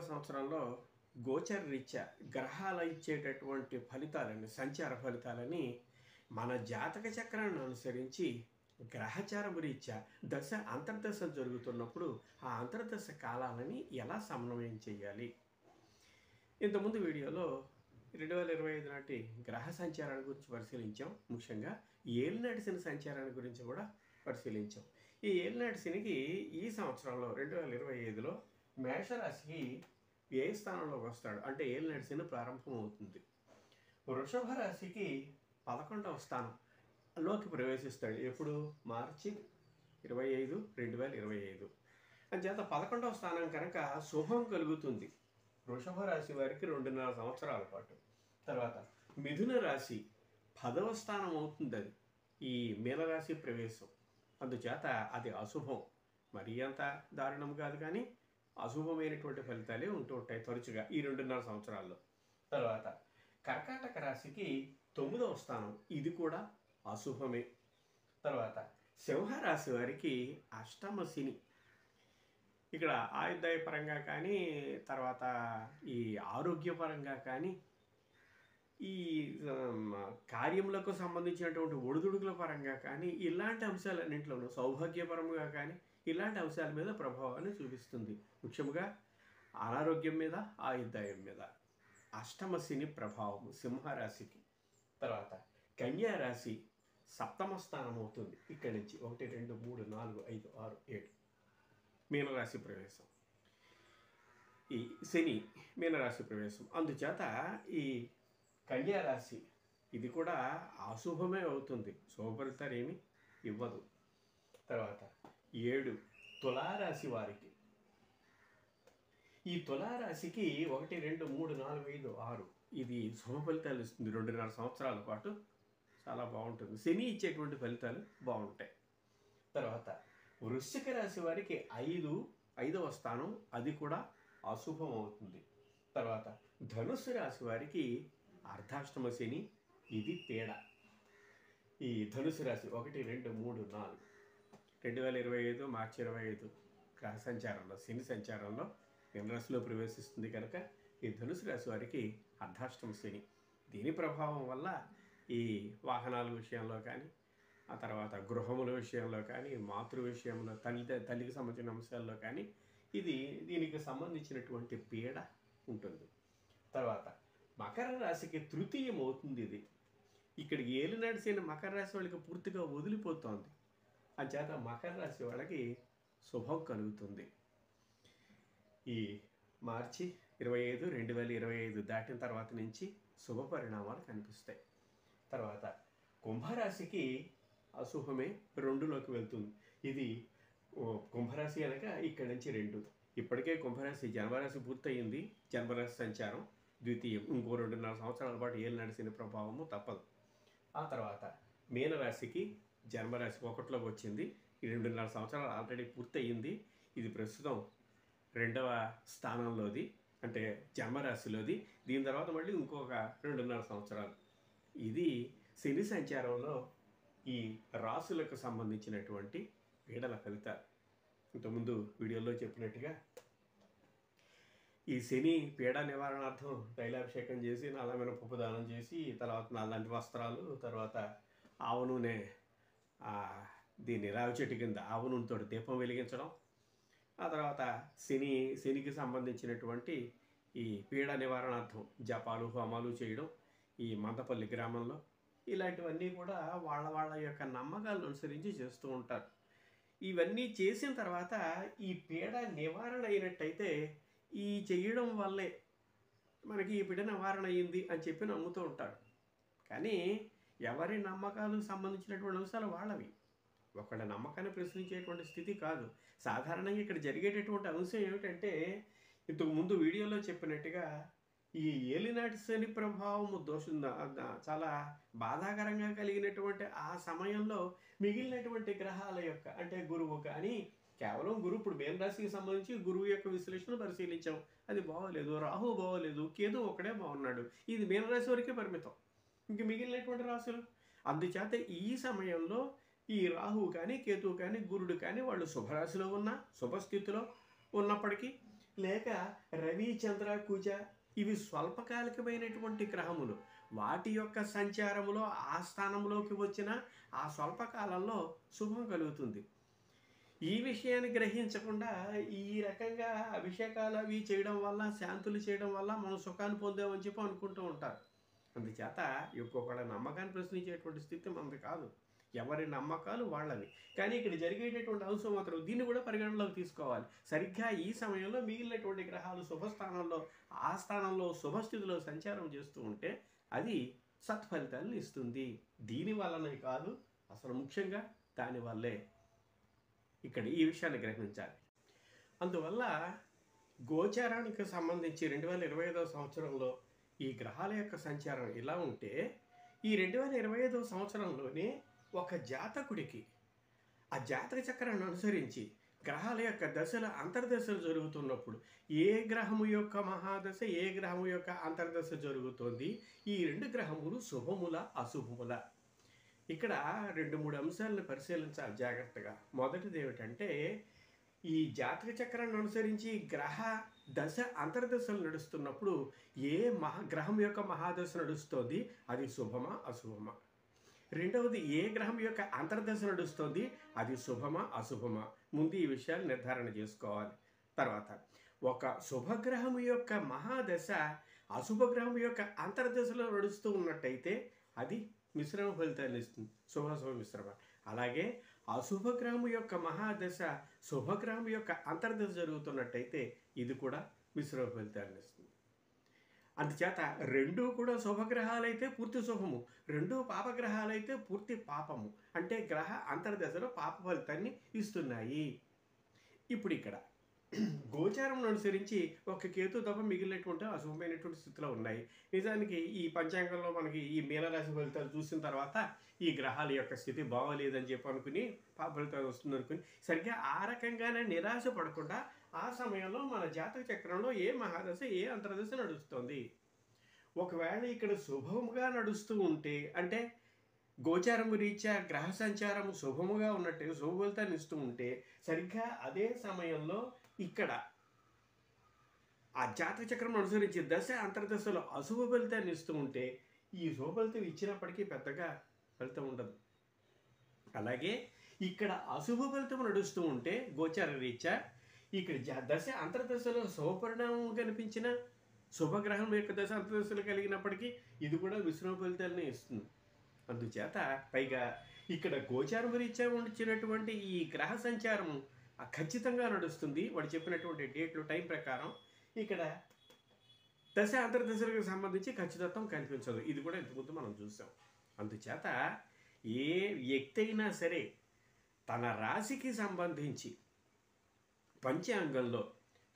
సంవత్సరంలో గోచర రీత్యా గ్రహాలు ఇచ్చేటటువంటి ఫలితాలని సంచార ఫలితాలని మన జాతక చక్రాన్ని అనుసరించి గ్రహచారం రీత్యా దశ అంతర్దశ జరుగుతున్నప్పుడు ఆ అంతర్దశ కాలాలని ఎలా సమన్వయం చేయాలి. ఇంతకుముందు వీడియోలో 2025 నాటి గ్రహ సంచారాల గురించి పరిశీలించాం. ముఖ్యంగా ఏలినాటి శని సంచారాల గురించి కూడా పరిశీలించాం. ఈ ఏలినాటి శనికి ఈ సంవత్సరంలో 2025లో మేషరాశికి ఏ స్థానంలోకి వస్తాడు అంటే ఏలినాటి శని ప్రారంభం అవుతుంది. వృషభ రాశికి 11వ స్థానంలోకి ప్రవేశిస్తాడు. ఎప్పుడు? మార్చి 25, 2025. అంచేత 11వ స్థానం కనుక శుభం కలుగుతుంది వృషభ రాశి వారికి 2.5 సంవత్సరాల పాటు. తర్వాత మిథున రాశి 10వ స్థానం అవుతుంది. అది ఈ మీనరాశి ప్రవేశం. అందుచేత అది అశుభం. మరీ అంత దారుణం కాదు, కానీ అశుభమైనటువంటి ఫలితాలే ఉంటూ ఉంటాయి తరచుగా ఈ 2.5 సంవత్సరాల్లో. తర్వాత కర్కాటక రాశికి 9వ స్థానం, ఇది కూడా అశుభమే. తర్వాత సింహరాశి వారికి అష్టమ శని. ఇక్కడ ఆయుర్దాయ పరంగా కానీ, తర్వాత ఈ ఆరోగ్యపరంగా కానీ, ఈ కార్యములకు సంబంధించినటువంటి ఒడిదుడుకుల పరంగా కానీ, ఇలాంటి అంశాలన్నింటిలోనూ సౌభాగ్యపరంగా కానీ ఇలాంటి అంశాల మీద ప్రభావాన్ని చూపిస్తుంది. ముఖ్యంగా అనారోగ్యం మీద, ఆయుర్దాయం మీద అష్టమ శని ప్రభావం సింహరాశికి. తర్వాత కన్యా రాశి 7వ స్థానం అవుతుంది. ఇక్కడి నుంచి 1, 2, 3, 4, 5, 6, 7 మీనరాశి ప్రవేశం. ఈ శని మీనరాశి ప్రవేశం. అందుచేత ఈ కన్యా రాశి ఇది కూడా అశుభమే అవుతుంది. శుభఫలితాలు ఏమి ఇవ్వదు. తర్వాత 7 తులారాశి వారికి. ఈ తులారాశికి 1, 2, 3, 4, 5, 6 ఇది శుభ ఫలితాలు ఇస్తుంది. 2.5 సంవత్సరాల పాటు చాలా బాగుంటుంది. శని ఇచ్చేటువంటి ఫలితాలు బాగుంటాయి. తర్వాత వృశ్చిక రాశి వారికి 5వ స్థానం, అది కూడా అశుభం అవుతుంది. తర్వాత ధనుస్సు రాశి వారికి అర్ధాష్టమ శని, ఇది తేడా. ఈ ధనుసు రాశి 1, 2, 3, 4 2025 మార్చి 25 గ్రహ సంచారంలో శని సంచారంలో మీనరాశిలో ప్రవేశిస్తుంది కనుక ఈ ధనుసు రాశి వారికి అర్ధాష్టమ శని. దీని ప్రభావం వల్ల ఈ వాహనాల విషయంలో కానీ, ఆ తర్వాత గృహముల విషయంలో కానీ, మాతృ విషయంలో తల్లికి సంబంధించిన అంశాల్లో కానీ దీనికి సంబంధించినటువంటి పీడ ఉంటుంది. తర్వాత మకర రాశికి 3యం అవుతుంది. ఇది ఇక్కడ ఏలినాటి శని మకర రాశి వాళ్ళకి పూర్తిగా వదిలిపోతోంది. అంచేత మకర రాశి వాళ్ళకి శుభం కలుగుతుంది. ఈ మార్చి 25, 2025 దాటిన తర్వాత నుంచి శుభ పరిణామాలు కనిపిస్తాయి. తర్వాత కుంభరాశికి అశుభమే, 2లోకి వెళ్తుంది. ఇది కుంభరాశి అనక ఇక్కడి నుంచి 2. ఇప్పటికే కుంభరాశి జన్మరాశి పూర్తయింది. జన్మరాశి సంచారం ద్వితీయం. ఇంకో 2.5 సంవత్సరాల పాటు ఏలినాటి శని ప్రభావము తప్పదు. ఆ తర్వాత మీనరాశికి జన్మరాశి 1లోకి వచ్చింది. ఈ 2.5 సంవత్సరాలు ఆల్రెడీ పూర్తయింది. ఇది ప్రస్తుతం 2వ స్థానంలోది, అంటే జన్మరాశిలోది. దీని తర్వాత మళ్ళీ ఇంకొక 2.5 సంవత్సరాలు. ఇది శని సంచారంలో ఈ రాశులకు సంబంధించినటువంటి పీడల ఫలితాలు. ఇంతకుముందు వీడియోలో చెప్పినట్టుగా ఈ శని పీడ నివారణార్థం తైలాభిషేకం చేసి, నల్లమైన పప్పు దానం చేసి, తర్వాత నల్లంటి వస్త్రాలు, తర్వాత ఆవు నూనె, దీన్ని రావి చెట్టు కింద ఆవు నూనెతో దీపం వెలిగించడం, ఆ తర్వాత శనికి సంబంధించినటువంటి ఈ పీడ నివారణార్థం జపాలు, హోమాలు చేయడం ఈ మందపల్లి గ్రామంలో. ఇలాంటివన్నీ కూడా వాళ్ళ యొక్క నమ్మకాలను అనుసరించి చేస్తూ ఉంటారు. ఇవన్నీ చేసిన తర్వాత ఈ పీడ నివారణ అయినట్టయితే ఈ చేయడం వల్లే మనకి ఈ పీడ నివారణ అయ్యింది అని చెప్పి నమ్ముతూ ఉంటారు. కానీ ఎవరి నమ్మకాలకు సంబంధించినటువంటి అంశాలు వాళ్ళవి. ఒకళ్ళ నమ్మకాన్ని ప్రశ్నించేటువంటి స్థితి కాదు. సాధారణంగా ఇక్కడ జరిగేటటువంటి అంశం ఏమిటంటే, ఇంతకు ముందు వీడియోలో చెప్పినట్టుగా ఈ ఏలినాటి శని ప్రభావం చాలా బాధాకరంగా కలిగినటువంటి ఆ సమయంలో మిగిలినటువంటి గ్రహాల యొక్క, అంటే గురువు కానీ, కేవలం గురువు, ఇప్పుడు మీనరాశికి సంబంధించి గురువు యొక్క విశ్లేషణ పరిశీలించాం. అది బాగోలేదు. రాహు బాగోలేదు. కేతు ఒకడే బాగున్నాడు. ఇది మీనరాశి వరకే పరిమితం. ఇంక మిగిలినటువంటి రాశులు. అందుచేత ఈ సమయంలో ఈ రాహువు కానీ, కేతువు కానీ, గురుడు కానీ వాళ్ళు శుభరాశిలో ఉన్న, శుభస్థితిలో ఉన్నప్పటికీ, లేక రవి చంద్ర కుజ ఇవి స్వల్పకాలికమైనటువంటి గ్రహములు. వాటి యొక్క సంచారములో ఆ స్థానంలోకి వచ్చిన ఆ స్వల్పకాలంలో శుభం కలుగుతుంది. ఈ విషయాన్ని గ్రహించకుండా ఈ రకంగా అభిషేకాలు అవి చేయడం వల్ల, శాంతులు చేయడం వల్ల మనం సుఖాన్ని పొందామని చెప్పి అనుకుంటూ ఉంటారు. అందుచేత ఒక్కొక్కళ్ళ నమ్మకాన్ని ప్రశ్నించేటువంటి స్థితి మనది కాదు. ఎవరి నమ్మకాలు వాళ్ళవి. కానీ ఇక్కడ జరిగేటటువంటి అంశం మాత్రం దీన్ని కూడా పరిగణలోకి తీసుకోవాలి. సరిగ్గా ఈ సమయంలో మిగిలినటువంటి గ్రహాలు శుభస్థానంలో, ఆ స్థానంలో శుభస్థితిలో సంచారం చేస్తూ ఉంటే అది సత్ఫలితాలను ఇస్తుంది. దీని వల్లనే కాదు, అసలు ముఖ్యంగా దానివల్లే. ఇక్కడ ఈ విషయాన్ని గ్రహించాలి. అందువల్ల గోచారానికి సంబంధించి 2025వ సంవత్సరంలో ఈ గ్రహాల యొక్క సంచారం ఇలా ఉంటే, ఈ 2025వ సంవత్సరంలోనే ఒక జాతకుడికి ఆ జాతక చక్రాన్ని అనుసరించి గ్రహాల యొక్క దశల అంతర్దశలు జరుగుతున్నప్పుడు ఏ గ్రహము యొక్క మహాదశ, ఏ గ్రహము యొక్క అంతర్దశ జరుగుతోంది, ఈ రెండు గ్రహములు శుభముల అశుభముల. ఇక్కడ 2-3 అంశాలను పరిశీలించాలి జాగ్రత్తగా. మొదటిది ఏమిటంటే, ఈ జాతక చక్రాన్ని అనుసరించి గ్రహ దశ అంతర్దశలు నడుస్తున్నప్పుడు ఏ గ్రహం యొక్క మహాదశ నడుస్తోంది అది శుభమా అశుభమా. రెండవది, ఏ గ్రహం యొక్క అంతర్దశ నడుస్తోంది అది శుభమా అశుభమా. ముందు ఈ విషయాలు నిర్ధారణ చేసుకోవాలి. తర్వాత ఒక శుభగ్రహం యొక్క మహాదశ అశుభగ్రహం యొక్క అంతర్దశలో నడుస్తూ ఉన్నట్టయితే అది మిశ్రమ ఫలితాన్ని ఇస్తుంది, శుభాశుభ మిశ్రమ. అలాగే అశుభగ్రహం యొక్క మహాదశ శుభగ్రహం యొక్క అంతర్దశ జరుగుతున్నట్టయితే ఇది కూడా మిశ్రమ ఫలితాన్ని ఇస్తుంది. అందుచేత రెండూ కూడా శుభగ్రహాలైతే పూర్తి శుభము, రెండూ పాపగ్రహాలైతే పూర్తి పాపము. అంటే గ్రహ అంతర్దశలో పాప ఫలితాన్ని ఇస్తున్నాయి. ఇప్పుడు ఇక్కడ గోచారం అనుసరించి ఒక కేతు తప్ప మిగిలినటువంటి అశుభమైనటువంటి స్థితిలో ఉన్నాయి. నిజానికి ఈ పంచాంగంలో మనకి ఈ మీనరాశి ఫలితాలు చూసిన తర్వాత ఈ గ్రహాల యొక్క స్థితి బాగోలేదని చెప్పి అనుకుని పాప ఫలితాలు వస్తుంది అనుకుని సరిగ్గా ఆ రకంగానే నిరాశ పడకుండా ఆ సమయంలో మన జాతక చక్రంలో ఏ మహాదశ ఏ అంతర్దశ నడుస్తుంది. ఒకవేళ ఇక్కడ శుభముగా నడుస్తూ ఉంటే, అంటే గోచారము రీత్యా గ్రహ సంచారం శుభముగా ఉన్నట్టే శుభ ఫలితాన్ని ఇస్తూ ఉంటే, సరిగ్గా అదే సమయంలో ఇక్కడ ఆ జాతక చక్రం అనుసరించి దశ అంతర్దశలో అశుభ ఫలితాన్ని ఇస్తూ ఉంటే ఈ శుభ ఫలితం ఇచ్చినప్పటికీ పెద్దగా ఫలితం ఉండదు. అలాగే ఇక్కడ అశుభ ఫలితం నడుస్తూ ఉంటే గోచార రీత్యా ఇక్కడ దశ అంతర్దశలో శుభపరిణామం కనిపించిన శుభగ్రహం యొక్క దశ అంతర్దశలు కలిగినప్పటికీ ఇది కూడా మిశ్రమ ఫలితాలనే ఇస్తుంది. అందుచేత పైగా ఇక్కడ గోచారం రీత్యా ఉంచినటువంటి ఈ గ్రహ సంచారం ఖచ్చితంగా నడుస్తుంది. వాడు చెప్పినటువంటి డేట్లు టైం ప్రకారం ఇక్కడ దశ అంతర్దశలకు సంబంధించి ఖచ్చితత్వం కనిపించదు. ఇది కూడా ఇంతకుముందు మనం చూసాం. అందుచేత ఏ వ్యక్తి అయినా సరే తన రాశికి సంబంధించి పంచాంగంలో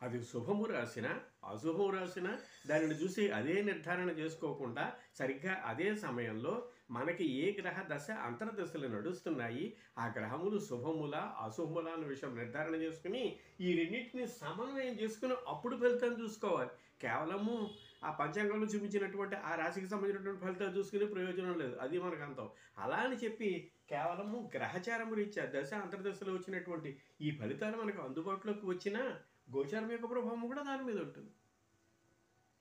అది శుభము రాసిన అశుభము రాసిన దానిని చూసి అదే నిర్ధారణ చేసుకోకుండా సరిగ్గా అదే సమయంలో మనకి ఏ గ్రహ దశ అంతర్దశలు నడుస్తున్నాయి, ఆ గ్రహములు శుభముల అశుభముల అనే విషయం నిర్ధారణ చేసుకుని ఈ రెండింటిని సమన్వయం చేసుకుని అప్పుడు ఫలితం చూసుకోవాలి. కేవలము ఆ పంచాంగంలో చూపించినటువంటి ఆ రాశికి సంబంధించినటువంటి ఫలితాలు చూసుకునే ప్రయోజనం లేదు. అది మనకు అంతం. అలా అని చెప్పి కేవలము గ్రహచారము రీత్యా దశ అంతర్దశలో వచ్చినటువంటి ఈ ఫలితాలు మనకు అందుబాటులోకి వచ్చినా గోచారం యొక్క ప్రభావం కూడా దాని మీద ఉంటుంది.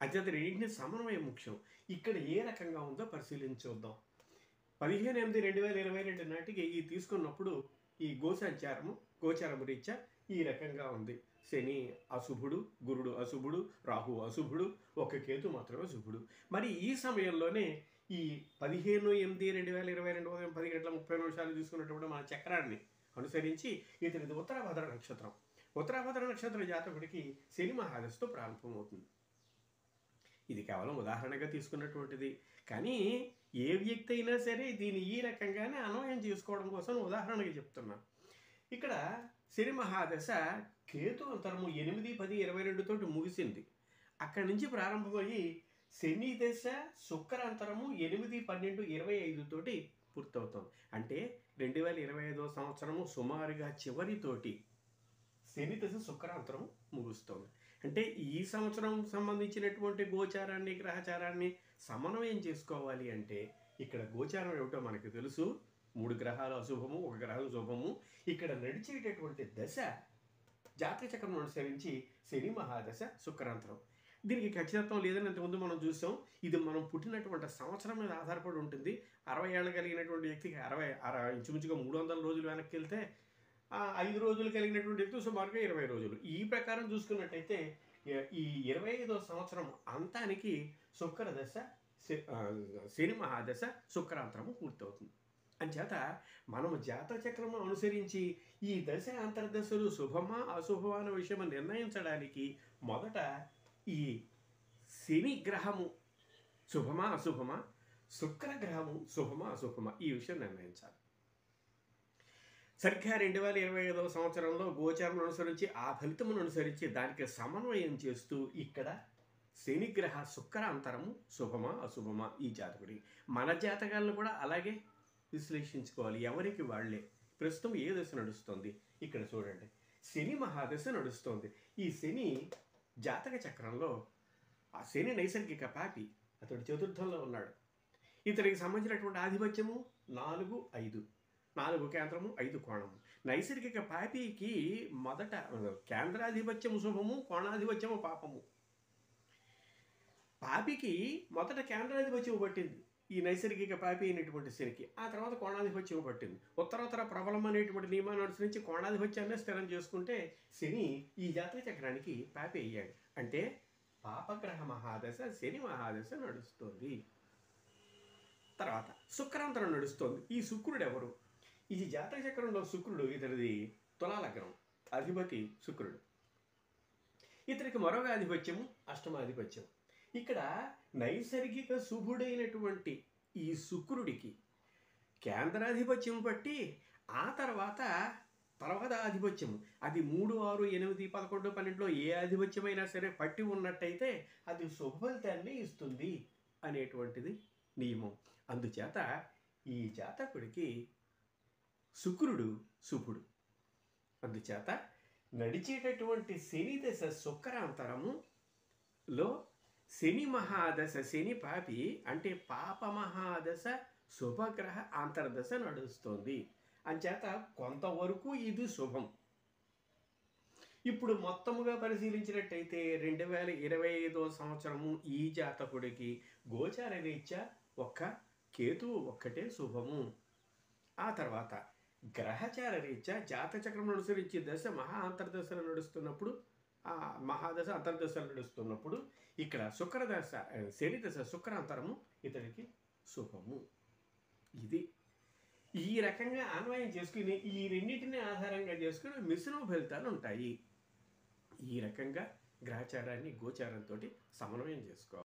అంచేత రెండింటిని సమన్వయం ముఖ్యం. ఇక్కడ ఏ రకంగా ఉందో పరిశీలించుద్దాం. 15/8/2022 నాటికి ఈ తీసుకున్నప్పుడు ఈ గోచారము రీత్యా ఈ రకంగా ఉంది. శని అశుభుడు, గురుడు అశుభుడు, రాహు అశుభుడు, ఒక కేతు మాత్రమే శుభుడు. మరి ఈ సమయంలోనే ఈ 15/8/2022 ఉదయం 10:30 తీసుకున్నటువంటి మన చక్రాన్ని అనుసరించి ఇతనిది ఉత్తరాభద్ర నక్షత్రం. ఉత్తరాభద్ర నక్షత్ర జాతకుడికి శని మహాదశతో ప్రారంభమవుతుంది. ఇది కేవలం ఉదాహరణగా తీసుకున్నటువంటిది. కానీ ఏ వ్యక్తి అయినా సరే దీన్ని ఈ రకంగానే అన్వయం చేసుకోవడం కోసం ఉదాహరణగా చెప్తున్నాను. ఇక్కడ శని మహాదశ కేతు అంతరము 8-10-22 తోటి ముగిసింది. అక్కడి నుంచి ప్రారంభమయ్యి శని దశ శుక్ర అంతరము 8-12-25 తోటి పూర్తవుతుంది. అంటే 2025వ సంవత్సరము సుమారుగా చివరితోటి శని దశ శుక్రాంతరం ముగుస్తుంది. అంటే ఈ సంవత్సరం సంబంధించినటువంటి గోచారాన్ని గ్రహచారాన్ని సమన్వయం చేసుకోవాలి అంటే ఇక్కడ గోచారం ఏమిటో మనకు తెలుసు. 3 గ్రహాలు అశుభము, 1 గ్రహం శుభము. ఇక్కడ నడిచేటటువంటి దశ జాతక చక్రం అనుసరించి శని మహాదశ శుక్రాంతరం. దీనికి ఖచ్చితత్వం లేదని ఇంతకుముందు మనం చూసాం. ఇది మనం పుట్టినటువంటి సంవత్సరం మీద ఆధారపడి ఉంటుంది. 60 ఏళ్ళు కలిగినటువంటి వ్యక్తికి ఇంచుమించుగా 300 రోజులు వెనక్కి వెళ్తే 5 రోజులు కలిగినటువంటి వ్యక్తి సుమారుగా 20 రోజులు. ఈ ప్రకారం చూసుకున్నట్టయితే ఈ 25వ సంవత్సరం అంతానికి శుక్రదశ శని మహాదశ శుక్రాంతరము పూర్తవుతుంది. అంచేత మనము జాతక చక్రము అనుసరించి ఈ దశ అంతర్దశలు శుభమా అశుభమా అనే విషయం నిర్ణయించడానికి మొదట ఈ శని గ్రహము శుభమా అశుభమా, శుక్రగ్రహము శుభమా అశుభమా ఈ విషయం నిర్ణయించాలి. సరిగ్గా 2025వ సంవత్సరంలో గోచారం అనుసరించి ఆ ఫలితమును అనుసరించి దానికి సమన్వయం చేస్తూ ఇక్కడ శనిగ్రహ శుక్రాంతరము శుభమా అశుభమా ఈ జాతకుడి. మన జాతకాలను కూడా అలాగే విశ్లేషించుకోవాలి, ఎవరికి వాళ్ళే. ప్రస్తుతం ఏ దశ నడుస్తుంది ఇక్కడ చూడండి. శని మహాదశ నడుస్తుంది. ఈ శని జాతక చక్రంలో ఆ శని నైసర్గిక పాపి, అతడు చతుర్థంలో ఉన్నాడు. ఇతడికి సంబంధించినటువంటి ఆధిపత్యము 4, 5, 4 కేంద్రము 5 కోణము. నైసర్గిక పాపికి మొదట కేంద్రాధిపత్యము శుభము, కోణాధిపత్యము పాపము. పాపికి మొదట కేంద్రాధిపత్యం పట్టింది ఈ నైసర్గిక పాపి అయినటువంటి శనికి. ఆ తర్వాత కోణాధిపత్యం పట్టింది. ఉత్తరోత్తర ప్రబలం అనేటువంటి నియమాన్ని అనుసరించి కోణాధిపత్యాన్ని స్థిరం చేసుకుంటే శని ఈ జాతక చక్రానికి పాపి అయ్యాడు. అంటే పాపగ్రహ మహాదశ శని మహాదశ నడుస్తుంది. తర్వాత శుక్రాంతరం నడుస్తోంది. ఈ శుక్రుడు ఎవరు? ఇది జాతక చక్రంలో శుక్రుడు, ఇతడిది తులాలగ్నం, అధిపతి శుక్రుడు. ఇతనికి మరొక ఆధిపత్యము అష్టమాధిపత్యం. ఇక్కడ నైసర్గిక శుభుడైనటువంటి ఈ శుక్రుడికి కేంద్రాధిపత్యం బట్టి ఆ తర్వాత ఆధిపత్యము అది 3, 6, 8, 11, 12లో ఏ ఆధిపత్యమైనా సరే పట్టి ఉన్నట్టయితే అది శుభ ఫలితాన్ని ఇస్తుంది అనేటువంటిది నియమం. అందుచేత ఈ జాతకుడికి శుక్రుడు శుభుడు. అందుచేత నడిచేటటువంటి శని దశ శుక్రాంతరములో శని మహాదశ శని పాపి అంటే పాప మహాదశ శుభగ్రహ అంతర్దశ నడుస్తుంది. అంచేత కొంతవరకు ఇది శుభం. ఇప్పుడు మొత్తముగా పరిశీలించినట్టయితే 2025వ సంవత్సరము ఈ జాతకుడికి గోచార రీత్యా ఒక్క కేతువు ఒక్కటే శుభము. ఆ తర్వాత గ్రహచార రీత్యా జాతక చక్రం అనుసరించి దశ మహా అంతర్దశలు నడుస్తున్నప్పుడు, ఆ మహాదశ అంతర్దశలు నడుస్తున్నప్పుడు ఇక్కడ శుక్రదశ శని దశ శుక్రాంతరము ఇతడికి శుభము. ఇది ఈ రకంగా అన్వయం చేసుకుని ఈ రెండింటిని ఆధారంగా చేసుకుని మిశ్రమ ఫలితాలు ఉంటాయి. ఈ రకంగా గ్రహచారాన్ని గోచారంతో సమన్వయం చేసుకోవాలి.